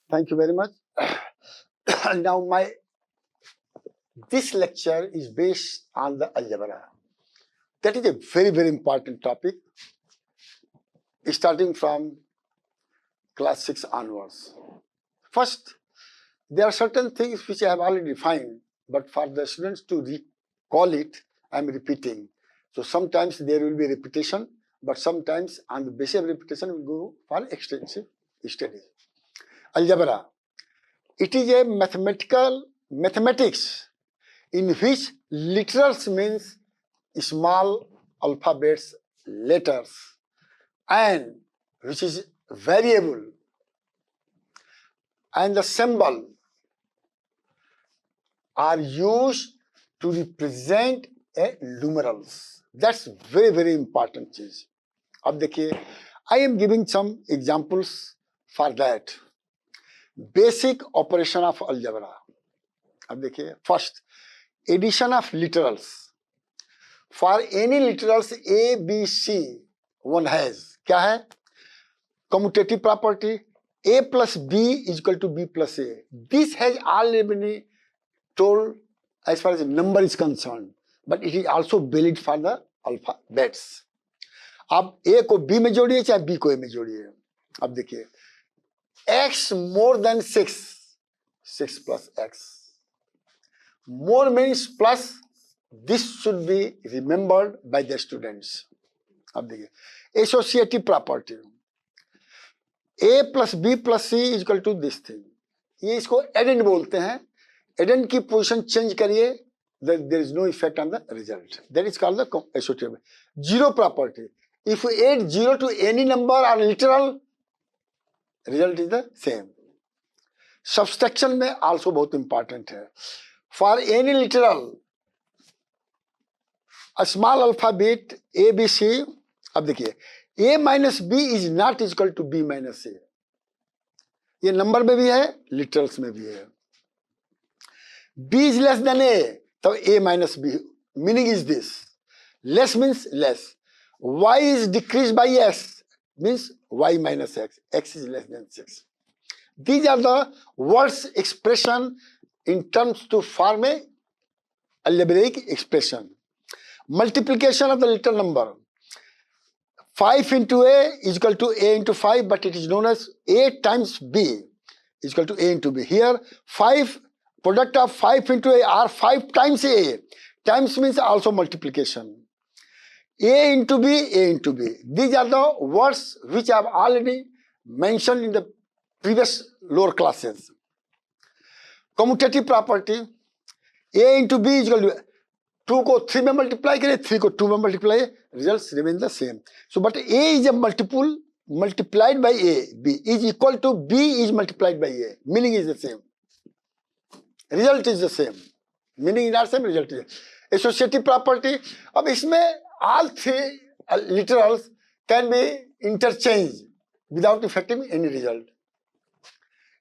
Thank you very much. Now, this lecture is based on the algebra. That is a very important topic, starting from class 6 onwards. First, there are certain things which I have already defined, but for the students to recall it, I am repeating. So sometimes there will be repetition, but sometimes on the basis of repetition, we go for extensive studies. Algebra. It is a mathematics in which literals means small alphabets letters and which is variable, and the symbol are used to represent a numerals. That's very important चीज. अब देखिए, I am giving some examples for that. Basic operation of algebra. अब देखिए, first addition of literals. For any literals A, B, C, one has क्या है? Commutative property. A plus B is equal to B plus A. This has already been told as far as the number is concerned, but it is also valid for the alphabets. अब A को B में जोड़िए चाहे B को A में जोड़िए. अब देखिए, X more than 6, 6 plus X. More means plus. This should be remembered by the students. अब देखिए, associative property. A plus B plus C is equal to this thing. ये इसको addend बोलते हैं. Addend की position change करिए, there is no effect on the result. That is called the associative. Zero property. If you add zero to any number or literal, result is the same. Subtraction में also बहुत important है. For any literal, a small alphabet A, B, C. अब देखिए, A minus B is not equal to B minus A. ये number में भी है, literals में भी है. B is less than A, तो A minus B. Meaning is this. Less means less. Y is decreased by S, means Y minus X. X is less than 6. These are the words expression in terms to form a algebraic expression. Multiplication of the little number. 5 into A is equal to A into 5, but it is known as A times B is equal to A into B. Here, 5 product of 5 into A are 5 times A. Times means also multiplication. A into B, A into B. These are the words which I have already mentioned in the previous lower classes. Commutative property. A into B is equal to 2 को 3 में multiply करें, 3 को 2 में multiply, results remain the same. So, but A is a multiple multiplied by A. B is equal to B is multiplied by A. Meaning is the same. Result is the same. Meaning is not same, result is the same. Associative property. अब इसमें all three literals can be interchanged without affecting any result.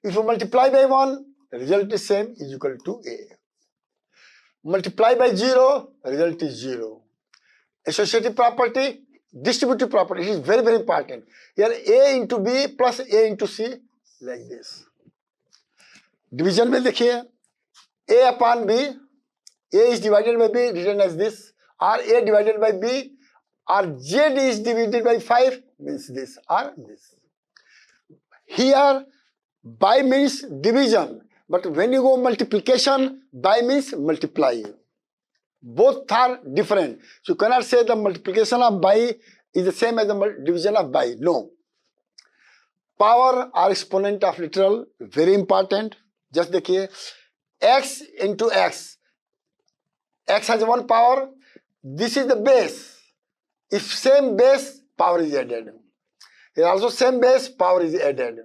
If you multiply by 1, result is same, is equal to A. Multiply by 0, result is 0. Associative property, distributive property, it is very important. Here A into B plus A into C, like this. Division में देखिए, A upon B, A is divided by B, written as this, or A divided by B, or Z is divided by 5, means this, or this. Here, by means division. But when you go multiplication, by means multiply. Both are different. So you cannot say the multiplication of by is the same as the division of by. No. Power or exponent of literal, very important. Just देखिए, x into x. X has one power. This is the base. If same base, power is added. Here also same base, power is added.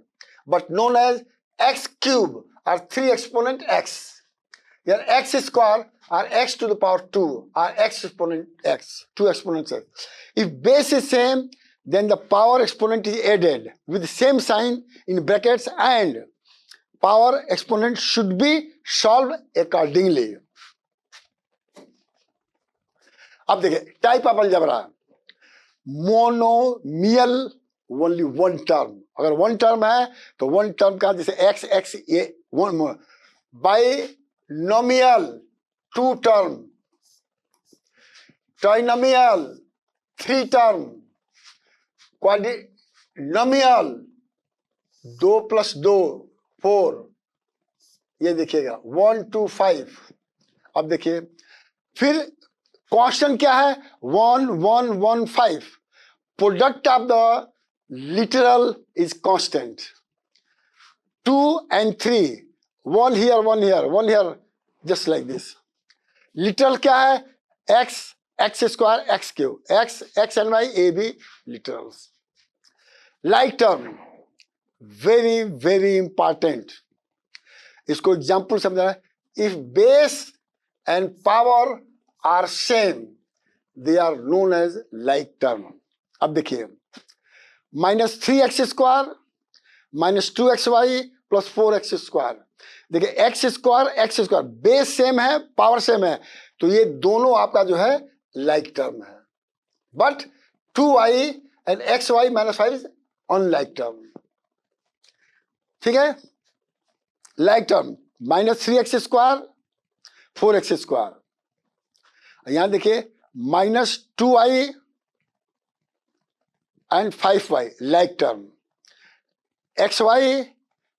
But known as x cube. Or 3 exponent x. Here x square or x to the power 2 or x exponent x, 2 exponents x. If base is same, then the power exponent is added with the same sign in brackets and power exponent should be solved accordingly. अब देखिए, type of algebra. Monomial only one term. अगर one term है तो one term का जैसे x x ये one binomial two term, trinomial three term, quadrinomial 2 + 2 4, ये देखिएगा 1 2 5। अब देखिए फिर कांस्टेंट क्या है 1 1 1 5। Product of the literal is constant 2 and 3, 1 here 1 here 1 here, just like this. Literal क्या है x x square x cube, x and y A B literals. Like term very very important, इसको example समझना है। If base and power are same they are known as like term. अब देखिए -3x square -2xy + 4x square, देखिए x square base same है power same है, तो ये दोनों आपका जो है लाइक टर्म है। But 2y and xy -5 is unlike term. ठीक है, like term -3x square 4x square, यहां देखिए -2y and 5y like term, xy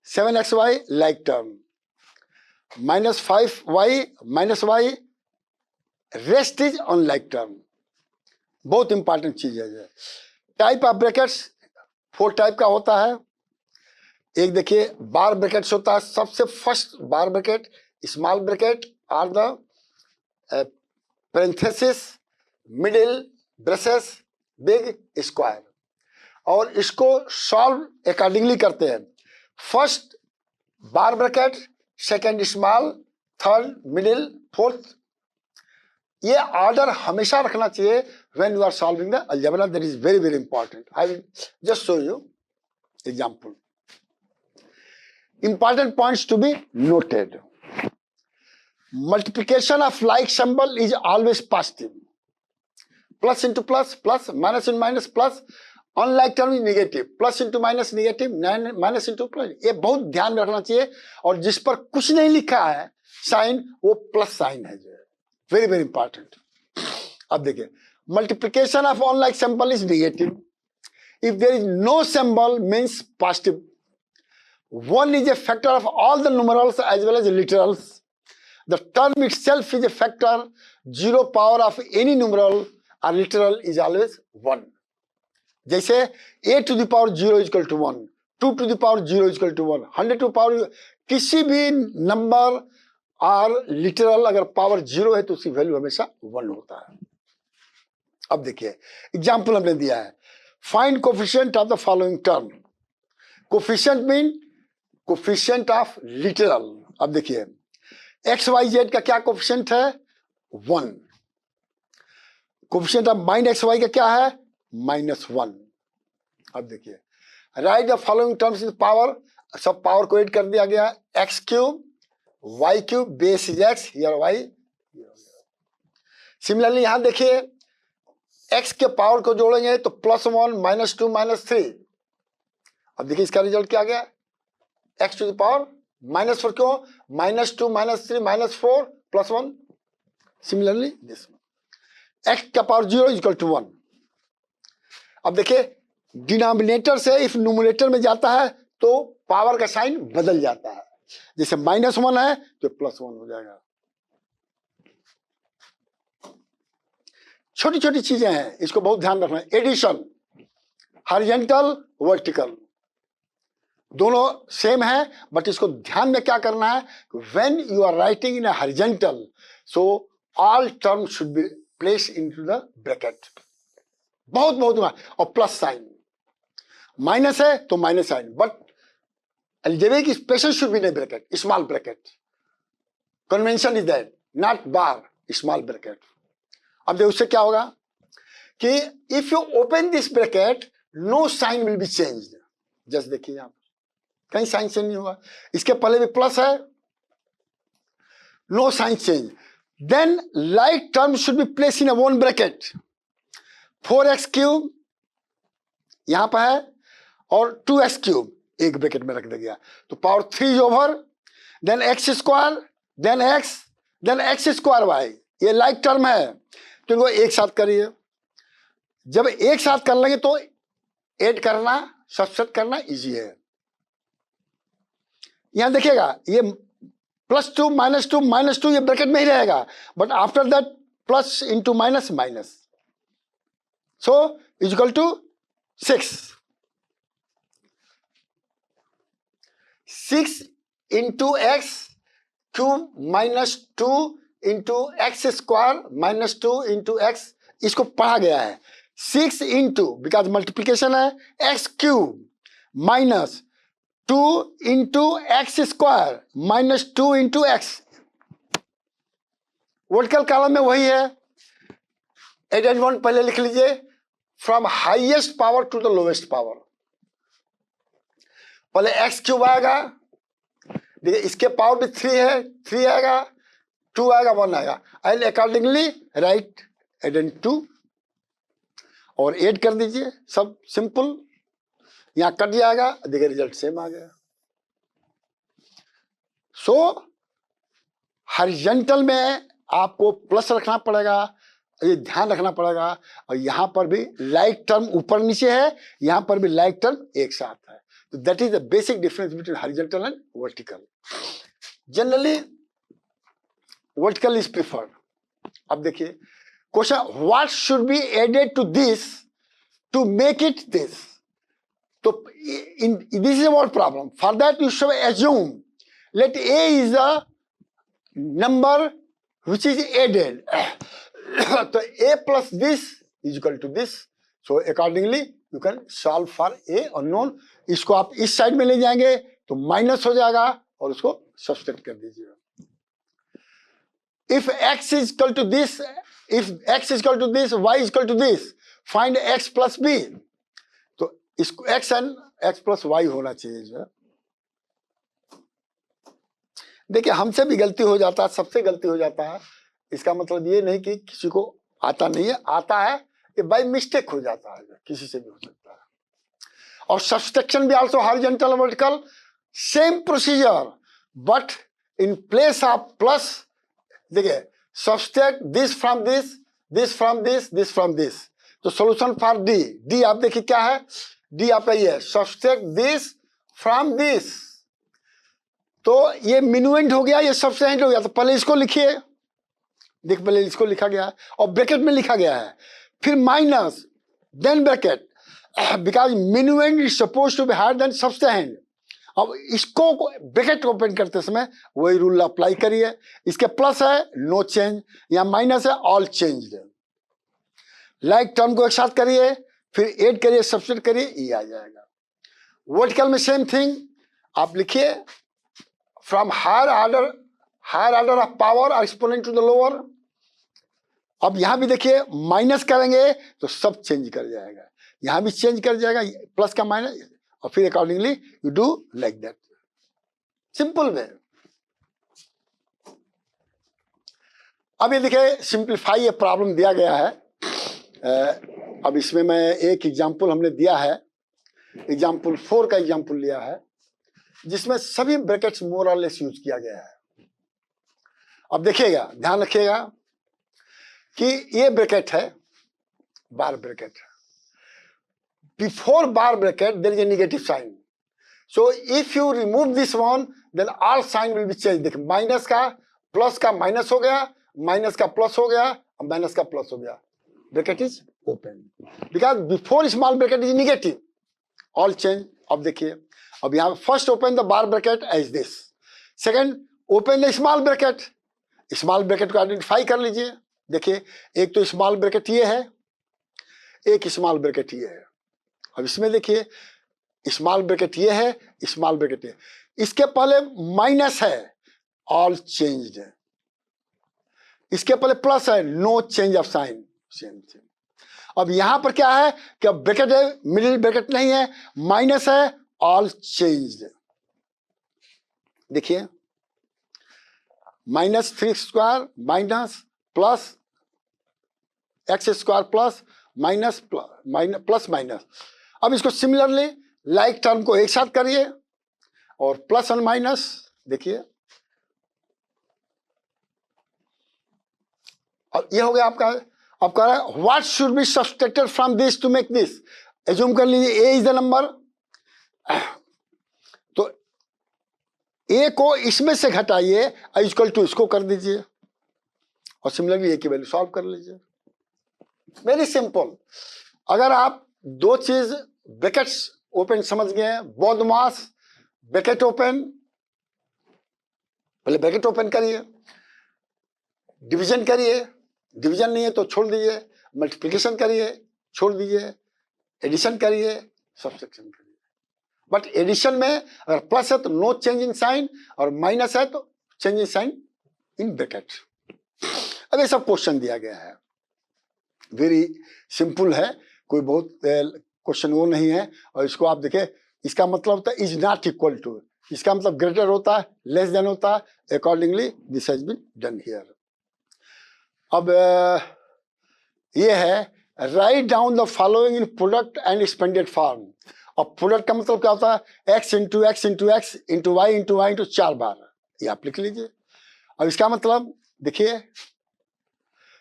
7xy like term, -5y -y rest is unlike term. बहुत इंपॉर्टेंट चीज है। Type of brackets 4 type का होता है। एक देखिए बार ब्रैकेट्स होता है, सबसे first bar bracket small bracket are the parenthesis middle braces big square, और इसको सॉल्व अकॉर्डिंगली करते हैं। First bar bracket, second small, third middle, fourth. ये ऑर्डर हमेशा रखना चाहिए when you are solving the algebra, that is very very important. I will just show you example. Important points to be noted. Multiplication of like symbol is always positive. Plus into plus, plus, minus into minus, plus. Unlike term is negative. Plus into minus negative, minus into plus. ये बहुत ध्यान रखना चाहिए, और जिस पर कुछ नहीं लिखा है साइन, वो प्लस साइन है जो है। Very very important. अब देखिए multiplication of unlike symbol is negative. If there is no symbol means positive. 1 is a factor of all the numerals as well as literals. The term itself is a factor. 0 power of any numeral or literal is always 1. जैसे a to the power 0 is equal to 1, 2 to the power 0 is equal to 1, 100 to the power, किसी भी number और literal अगर power 0 है तो उसकी value हमेशा 1 होता है। अब देखिए एग्जाम्पल हमने दिया है, find coefficient of the following term. Coefficient mean coefficient of literal. अब देखिए XYZ का क्या कोफिशिएंट है 1, कोफिशिएंट ऑफ -XY का क्या है -1। अब देखिए right the following terms in power, सब पावर को ऐड कर दिया गया, x³ y³ base is x, here y। Similarly यहां देखिए x के पावर को जोड़ेंगे तो +1 -2 -3। अब देखिए इसका रिजल्ट क्या गया x to the power -4, क्यों -2 -3 -4 +1। सिमिलरली दिस x का पावर 0 इज इक्वल टू 1। अब देखिए डिनोमिनेटर से इफ न्यूमरेटर में जाता है तो पावर का साइन बदल जाता है, जैसे -1 है तो +1 हो जाएगा। छोटी छोटी चीजें हैं, इसको बहुत ध्यान रखना है। एडिशन हॉरिजॉन्टल वर्टिकल दोनों सेम है, बट इसको ध्यान में क्या करना है, when you are writing in horizontal so all term should be place into the bracket. बहुत बहुत, और प्लस साइन, माइनस है तो minus sign, but algebraic special should be in bracket, small bracket. Convention is that, not bar, small bracket. अब देखो उससे क्या होगा कि if you open this bracket no sign will be changed. Just देखिए आप कहीं साइन चेंज नहीं होगा, इसके पहले भी प्लस है, no sign change. Then like term should be place in one bracket. 4x³ यहां पर है, और 2x क्यूब एक ब्रैकेट में रख दिया, तो power 3 over then x square then x square y, ये लाइक टर्म है तो इनको एक साथ करिए। जब एक साथ कर लेंगे तो ऐड करना सब्सट्रैक्ट करना इजी है। यहां देखिएगा ये +2 -2 ये ब्रैकेट में ही रहेगा, but after that plus into minus minus, so equal to 6 into x cube -2 into x square -2 into x, इसको पढ़ा गया है 6 इंटू, बिकॉज मल्टीप्लीकेशन है, x cube -2 into x square -2 into x. Vertical column में वही है, एडेड पहले लिख लीजिए, from highest power to the lowest power. पहले एक्स क्यूब आएगा, देखिए इसके पावर भी 3 है, 3 आएगा, 2 आएगा, 1 आएगा, एंड अकॉर्डिंगली राइट एडेड 2 और ऐड कर दीजिए, सब सिंपल। यहां कट जाएगा, देखिए रिजल्ट सेम आ गया। सो हॉरिजॉन्टल में आपको प्लस रखना पड़ेगा, ये ध्यान रखना पड़ेगा, और यहां पर भी लाइक टर्म ऊपर नीचे है, यहां पर भी लाइक टर्म एक साथ है। तो that is the basic difference between horizontal and vertical. Generally vertical is preferred. अब देखिए question, what should be added to this to make it this. तो this is what problem, for that you should assume let a is the number which is added, तो a plus this is equal to this, so accordingly you can solve for a unknown। इसको आप इस side में ले जाएंगे तो minus हो जाएगा और उसको सब्सट्रैक्ट कर दीजिएगा। if x is equal to this, if x is equal to this, y is equal to this, find x plus b, तो इसको x and x plus y होना चाहिए जो है। देखिए हमसे भी गलती हो जाता है, सबसे गलती हो जाता है, इसका मतलब ये नहीं कि किसी को आता नहीं है, आता है, ये बाय मिस्टेक हो जाता है, किसी से भी हो सकता है। और सब्सट्रैक्शन भी also horizontal vertical same procedure, but in place of plus, देखिए subtract this from this, this from this, this from this, तो सॉल्यूशन फॉर डी आप देखिए क्या है, डी आपका ये सब्सट्रैक्ट दिस फ्रॉम दिस, तो ये मिनुएंट हो गया, ये सब्सट्रैक्ट हो गया, तो पहले इसको लिखिए, देख पहले इसको लिखा गया है और ब्रैकेट में लिखा गया है, फिर minus then bracket, because minuend is suppose to be higher than subtract. अब इसको ब्रैकेट ओपन करते समय वही रूल अप्लाई करिए, इसके प्लस है नो चेंज, या माइनस है ऑल चेंज, लाइक टर्म को एक साथ करिए, फिर ऐड करिए, सब्सट्रैक्ट करिए, ये आ जाएगा। वर्टिकल में सेम थिंग, आप लिखिए from higher order of power exponent to the lower. अब यहां भी देखिए माइनस करेंगे तो सब चेंज कर जाएगा, यहां भी चेंज कर जाएगा, प्लस का माइनस, और फिर accordingly you do like that, simple way. अब ये देखिए सिंप्लीफाई ये प्रॉब्लम दिया गया है। अब इसमें मैं एक एग्जांपल हमने दिया है, एग्जांपल 4 का एग्जांपल लिया है, जिसमें सभी ब्रैकेट्स मोर और लेस यूज किया गया है। अब देखिएगा, ध्यान रखिएगा कि ये ब्रैकेट है, bar bracket, before bar bracket there is a negative sign, so if you remove this one then all sign will be change. देखिए माइनस का प्लस का माइनस हो गया, माइनस का प्लस हो गया, और माइनस का प्लस हो गया, bracket is open, because before small bracket is negative, all change. अब देखिए, अब यहां first open the bar bracket as this, second open the small bracket, small bracket को आइडेंटिफाई कर लीजिए। देखिए एक तो स्मॉल ब्रैकेट ये है, एक स्मॉल ब्रैकेट ये है। अब इसमें देखिए स्मॉल ब्रैकेट ये है, स्मॉल ब्रैकेट ये, इसके पहले माइनस है, ऑल चेंज्ड है, इसके पहले प्लस है, no change of sign, same thing. अब यहां पर क्या है कि अब ब्रैकेट है, मिडिल ब्रैकेट नहीं है, माइनस है, ऑल चेंज्ड। देखिए -3² minus plus x² plus minus plus minus. अब इसको सिमिलरली लाइक टर्म को एक साथ करिए और प्लस और माइनस देखिए, अब ये हो गया आपका। अब कह रहा है what should be subtracted from this to make this. Assume कर लीजिए ए इज द नंबर, तो ए को इसमें से घटाइए, इक्वल टू इसको कर दीजिए और सिमिलरली ए की वैल्यू सॉल्व कर लीजिए। Very simple. अगर आप दो चीज ब्रैकेट्स ओपन समझ गए हैं, बोथ मास ब्रैकेट ओपन, पहले ब्रैकेट ओपन करिए, डिवीजन करिए, डिवीजन नहीं है तो छोड़ दीजिए, मल्टीप्लिकेशन करिए छोड़ दीजिए, एडिशन करिए सब्ट्रैक्शन करिए। बट एडिशन में अगर प्लस है तो नो चेंज इन साइन, और माइनस है तो change in sign in bracket. अब ये सब क्वेश्चन दिया गया है, वेरी सिंपल है, कोई बहुत क्वेश्चन वो नहीं है। और इसको आप देखें, इसका मतलब होता है इज नॉट इक्वल टू, इसका मतलब ग्रेटर होता है, लेस देन होता है, accordingly this has been done here. अब ये है write down the following in product and expanded form. अब प्रोडक्ट का मतलब क्या होता है, x into x into x into y into y into 4 बार, ये आप लिख लीजिए। अब इसका मतलब देखिए,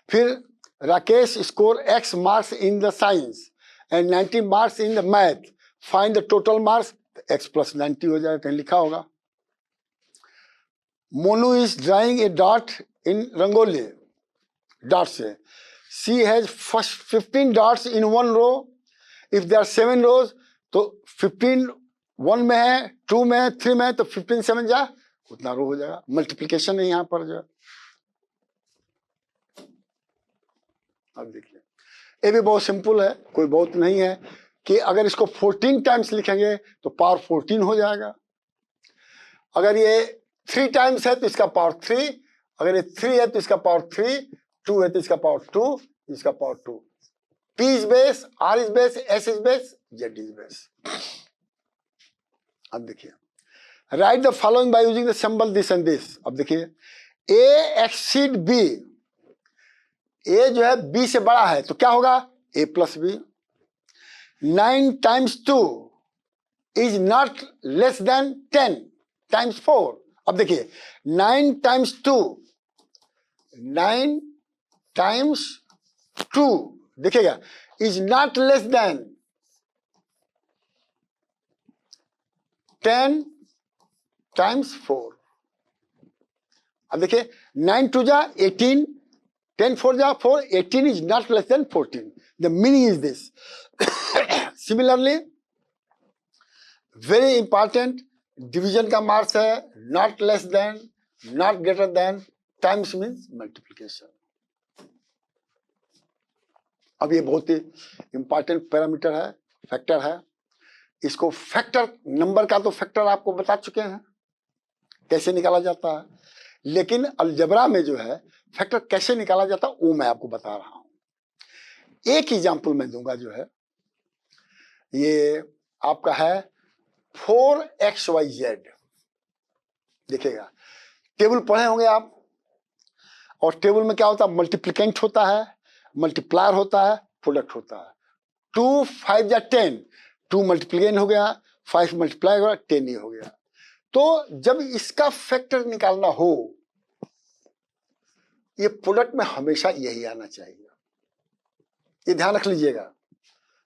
फिर Rakesh score x marks in the science and 90 marks in the math, find the total marks, x plus 90 हो जाएगा, कहीं लिखा होगा। Monu is drawing a dot in rangoli, dot से she has first 15 dots in 1 row, if there are 7 rows तो 15 1 में है, 2 में है, 3 में है, तो 15 7 जा उतना रो हो जाएगा। मल्टीप्लिकेशन है यहां पर जो। अब देखिए ये भी बहुत सिंपल है, कोई बहुत नहीं है कि अगर इसको 14 टाइम्स लिखेंगे तो पावर 14 हो जाएगा। अगर ये 3 टाइम्स है तो इसका पावर 3, अगर ये 3 है तो इसका पावर 3, 2 है तो इसका पावर 2, इसका power 2। P is base, R is base, S is base, Z is base. अब देखिए right the following bye using the symbol this and this. अब देखिए A एक्सीड B, A जो है B से बड़ा है तो क्या होगा, A plus B। 9 times 2 is not less than 10 times 4। अब देखिए 9 टाइम्स 2, 9 टाइम्स 2 देखिएगा is not less than 10 times 4। अब देखिए 9 2 जा 18, 10 4 जा 4, 18 is not less than 14। The meaning is this. Similarly very important, division का मार्क्स है not less than, not greater than, times means multiplication. अब ये बहुत ही इंपॉर्टेंट पैरामीटर है, फैक्टर है। इसको फैक्टर, नंबर का तो फैक्टर आपको बता चुके हैं कैसे निकाला जाता है, लेकिन अलजबरा में जो है फैक्टर कैसे निकाला जाता है वो मैं आपको बता रहा हूं। एक एग्जांपल मैं दूंगा जो है, ये आपका है 4xyz। देखिएगा टेबल पढ़े होंगे आप, और टेबल में क्या होता है, मल्टीप्लिकेंट होता है, मल्टीप्लायर होता है, प्रोडक्ट होता है। 2 5 जा 10, 2 मल्टीप्लिकेंट हो गया, 5 मल्टीप्लाई हो गया, 10 ही हो गया। तो जब इसका फैक्टर निकालना हो, ये प्रोडक्ट में हमेशा यही आना चाहिए, ये ध्यान रख लीजिएगा।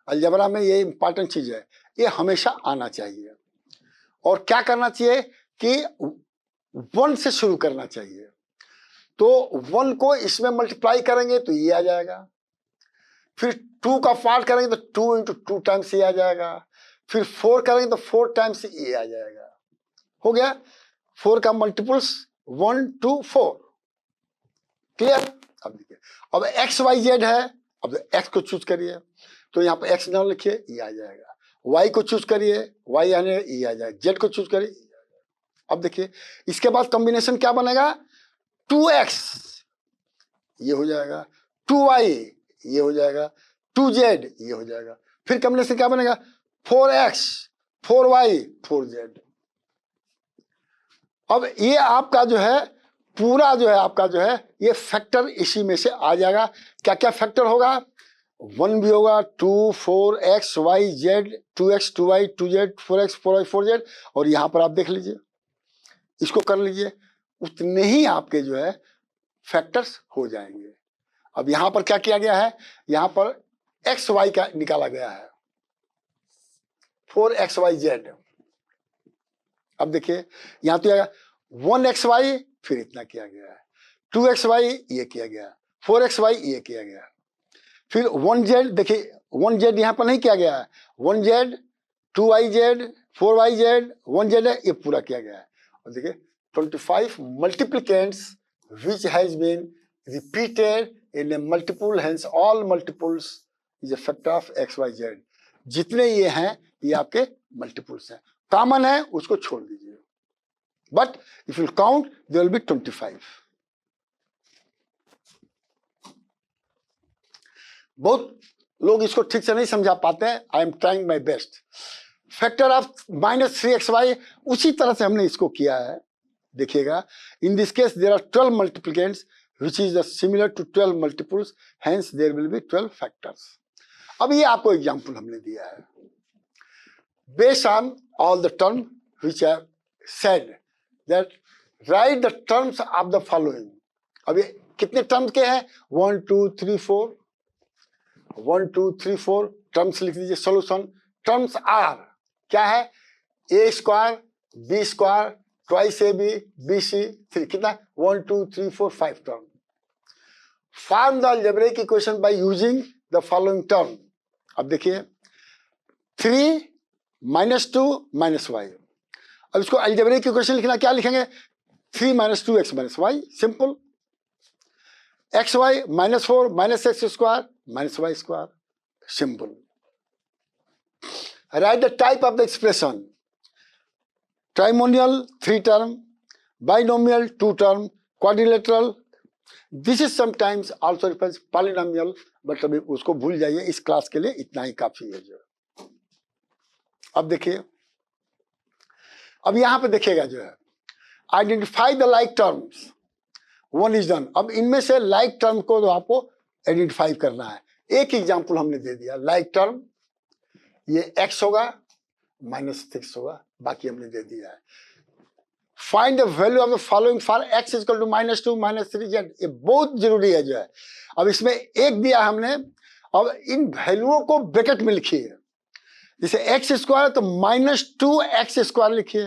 अलजबरा में ये इंपॉर्टेंट चीज है, ये हमेशा आना चाहिए। और क्या करना चाहिए कि 1 से शुरू करना चाहिए, तो 1 को इसमें मल्टीप्लाई करेंगे तो ये आ जाएगा, फिर 2 का पार्ट करेंगे तो 2 इंटू 2 टाइम्स ये आ जाएगा, फिर 4 करेंगे तो 4 टाइम्स ये आ जाएगा। हो गया 4 का मल्टीपल्स 1 2 4। क्लियर। अब देखिए अब एक्स वाई जेड है, अब एक्स को चूज करिए तो यहाँ पे एक्स नाम लिखिए, ये आ जाएगा। वाई को चूज करिए, वाई आने ये आ जाएगा। जेड को चूज करिए। अब देखिए इसके बाद कॉम्बिनेशन क्या बनेगा, 2x ये हो जाएगा, 2y ये हो जाएगा, 2z ये हो जाएगा। फिर कॉम्बिनेशन क्या बनेगा, 4x 4y 4z। अब ये आपका जो है पूरा जो है आपका जो है ये फैक्टर इसी में से आ जाएगा। क्या क्या फैक्टर होगा, 1 भी होगा, 2 4 x y z 2x 2y 2z 4x 4y 4z, और यहां पर आप देख लीजिए, इसको कर लीजिए, उतने ही आपके जो है फैक्टर्स हो जाएंगे। अब यहां पर क्या किया गया है, यहां पर एक्स वाई का निकाला गया है 4xyz। अब देखिए यहां तो 1xy, फिर इतना किया गया है, 2xy ये किया गया, 4xy ये किया गया, फिर 1z, देखिए 1z यहां पर नहीं किया गया है, 1z 2yz 4yz 1z है, ये पूरा किया गया है। और देखिए 25 मल्टीप्लिकेंट्स which has been repeated in a multiple, hence all multiples is a factor of x y z। जितने ये हैं ये आपके मल्टीपल्स हैं, कॉमन है उसको छोड़ दीजिए, but if you count there will be 25। बहुत लोग इसको ठीक से नहीं समझा पाते हैं, I am trying my best. Factor of -3xy उसी तरह से हमने इसको किया है, देखिएगा, in this case there are 12 multiplicands which is similar to 12 multiples, hence there will be 12 factors। अब ये आपको एग्जांपल हमने दिया है, based on all the terms which I have said that write the terms of the following। अब ये कितने terms के हैं, 1 2 3 4 1 2 3 4 टर्म्स लिख दीजिए। सोल्यूशन टर्म्स आर क्या है, a square b square twice ab bc 3, कितना 1 2 3 4 5 term. Form the algebraic equation by using the following term. अब देखिए 3 -2 -y। अब इसको अलजेब्रिक इक्वेशन लिखना, क्या लिखेंगे, 3 - 2x - y, simple, xy -4 - x square -y square, simple. Write the type of the expression, trinomial 3 term, binomial 2 term, quadrilateral, this is sometimes also refers polynomial, but अभी उसको भूल जाइए, इस क्लास के लिए इतना ही काफी है जो। अब देखिए, अब यहां पे देखिएगा जो है, identify the like terms, 1 is done. अब इनमें से लाइक टर्म को तो आपको आइडेंटिफाई करना है। एक एग्जांपल हमने दे दिया, लाइक टर्म ये x होगा -6 होगा, बाकी हमने दे दिया है। Find the value of the following for x = -2 -3z, ये बहुत जरूरी है जो है। अब इसमें एक दिया हमने, अब इन वैल्यूओं को ब्रैकेट में लिखिए, जैसे x स्क्वायर तो -2x स्क्वायर लिखिए,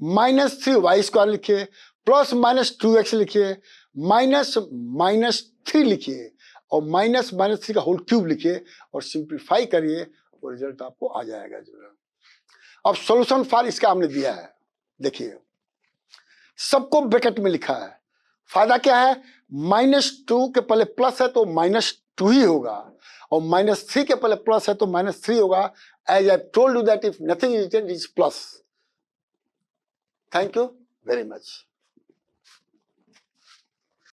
-3y स्क्वायर लिखिए, +-2x लिखिए, -3 लिखिए, और -3 का होल क्यूब लिखिए, और सिंप्लीफाई करिए, वो रिजल्ट आपको आ जाएगा जो है। अब सॉल्यूशन फॉर इसका हमने दिया है, देखिए सबको ब्रैकेट में लिखा है। फायदा क्या है, -2 के पहले प्लस है तो -2 ही होगा, और -3 के पहले प्लस है तो -3 होगा। As I told you that if nothing is written is plus. Thank you very much.